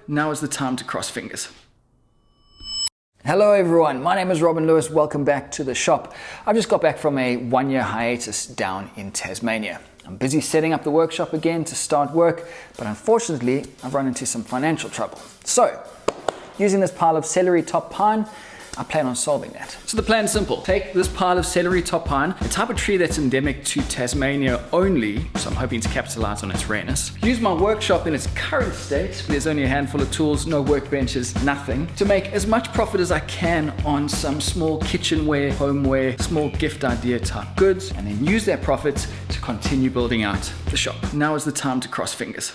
now is the time to cross fingers. Hello everyone, my name is Robin Lewis. Welcome back to the shop. I've just got back from a 1-year hiatus down in Tasmania. I'm busy setting up the workshop again to start work, but unfortunately I've run into some financial trouble. So, using this pile of celery top pine, I plan on solving that. So the plan's simple. Take this pile of celery top pine, a type of tree that's endemic to Tasmania only, so I'm hoping to capitalize on its rareness. Use my workshop in its current state, there's only a handful of tools, no workbenches, nothing, to make as much profit as I can on some small kitchenware, homeware, small gift idea type goods, and then use that profit to continue building out the shop. Now is the time to cross fingers.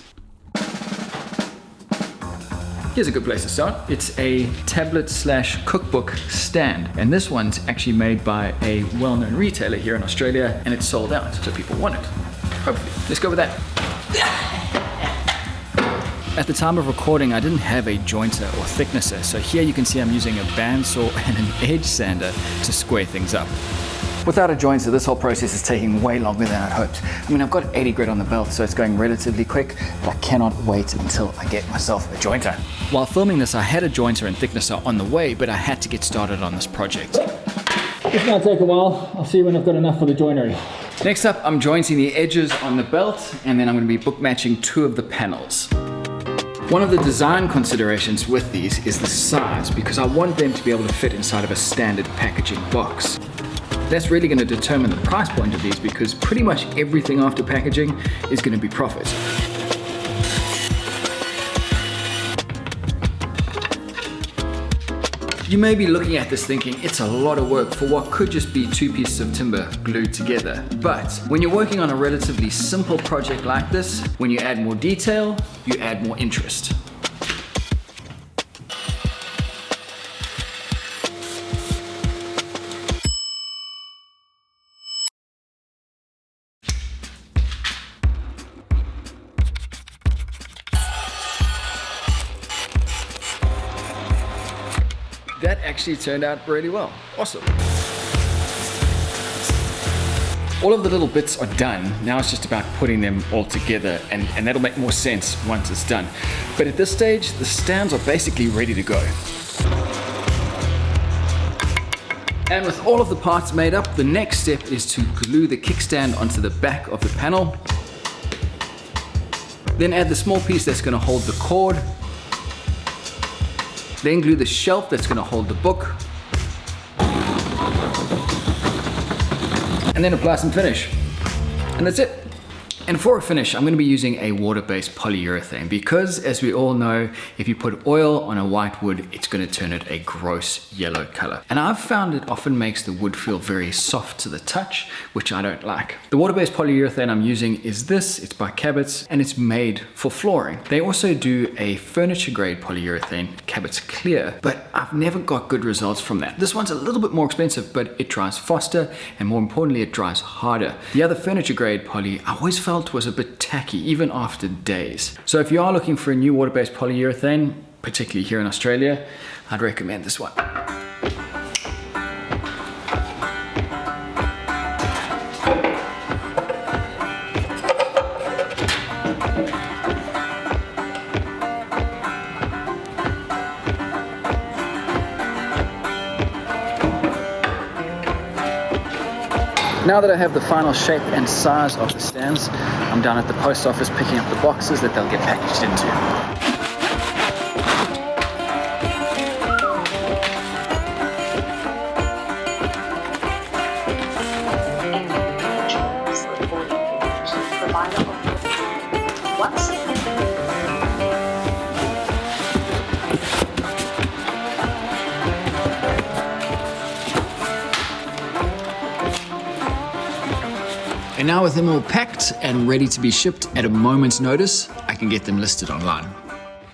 Here's a good place to start. It's a tablet/cookbook stand. And this one's actually made by a well-known retailer here in Australia, and it's sold out, so people want it. Hopefully. Let's go with that. At the time of recording, I didn't have a jointer or thicknesser, so here you can see I'm using a bandsaw and an edge sander to square things up. Without a jointer, this whole process is taking way longer than I'd hoped. I mean, I've got 80 grit on the belt, so it's going relatively quick, but I cannot wait until I get myself a jointer. While filming this, I had a jointer and thicknesser on the way, but I had to get started on this project. It's gonna take a while. I'll see when I've got enough for the joinery. Next up, I'm jointing the edges on the belt, and then I'm gonna be book matching 2 of the panels. One of the design considerations with these is the size, because I want them to be able to fit inside of a standard packaging box. That's really going to determine the price point of these, because pretty much everything after packaging is going to be profit. You may be looking at this thinking it's a lot of work for what could just be 2 pieces of timber glued together. But when you're working on a relatively simple project like this, when you add more detail, you add more interest. That actually turned out really well. Awesome. All of the little bits are done. Now it's just about putting them all together, and that'll make more sense once it's done. But at this stage, the stands are basically ready to go. And with all of the parts made up, the next step is to glue the kickstand onto the back of the panel. Then add the small piece that's going to hold the cord. Then glue the shelf that's going to hold the book. And then apply some finish. And that's it. And for a finish, I'm going to be using a water-based polyurethane, because as we all know, if you put oil on a white wood, it's going to turn it a gross yellow color. And I've found it often makes the wood feel very soft to the touch, which I don't like. The water-based polyurethane I'm using is this. It's by Cabot, and it's made for flooring. They also do a furniture-grade polyurethane, Cabot Clear, but I've never got good results from that. This one's a little bit more expensive, but it dries faster, and more importantly, it dries harder. The other furniture-grade poly, I always felt was a bit tacky, even after days. So if you are looking for a new water-based polyurethane, particularly here in Australia, I'd recommend this one. Now that I have the final shape and size of the stands, I'm down at the post office picking up the boxes that they'll get packaged into. And now with them all packed and ready to be shipped at a moment's notice, I can get them listed online.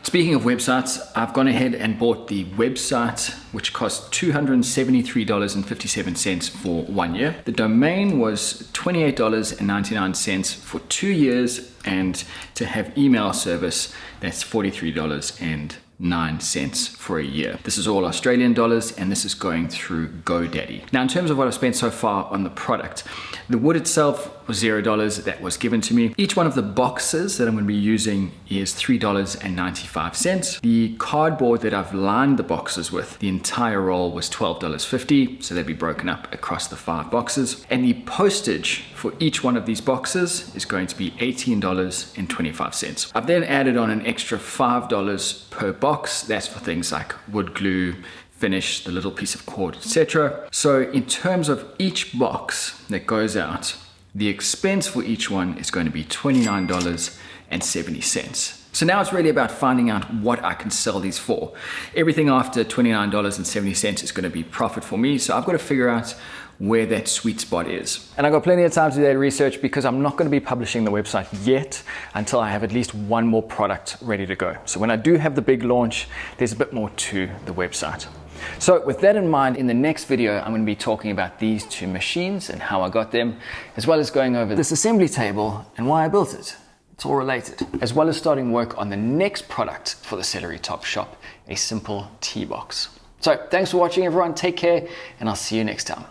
Speaking of websites, I've gone ahead and bought the website which cost $273.57 for 1 year. The domain was $28.99 for 2 years, and to have email service, that's $43.09 for a year. This is all Australian dollars, and this is going through GoDaddy. Now, in terms of what I've spent so far on the product, the wood itself was $0 that was given to me. Each one of the boxes that I'm going to be using is $3.95. The cardboard that I've lined the boxes with, the entire roll was $12.50, so they'd be broken up across the 5 boxes. And the postage for each one of these boxes is going to be $18.25. I've then added on an extra $5 per box. That's for things like wood glue, finish, the little piece of cord, etc. So in terms of each box that goes out, the expense for each one is going to be $29.70. So now it's really about finding out what I can sell these for. Everything after $29.70 is going to be profit for me, so I've got to figure out where that sweet spot is. And I've got plenty of time to do that research because I'm not going to be publishing the website yet until I have at least one more product ready to go. So when I do have the big launch, there's a bit more to the website. So with that in mind, in the next video, I'm going to be talking about these 2 machines and how I got them, as well as going over this assembly table and why I built it. It's all related, as well as starting work on the next product for the Celery Top shop, a simple tea box. So thanks for watching, everyone. Take care, and I'll see you next time.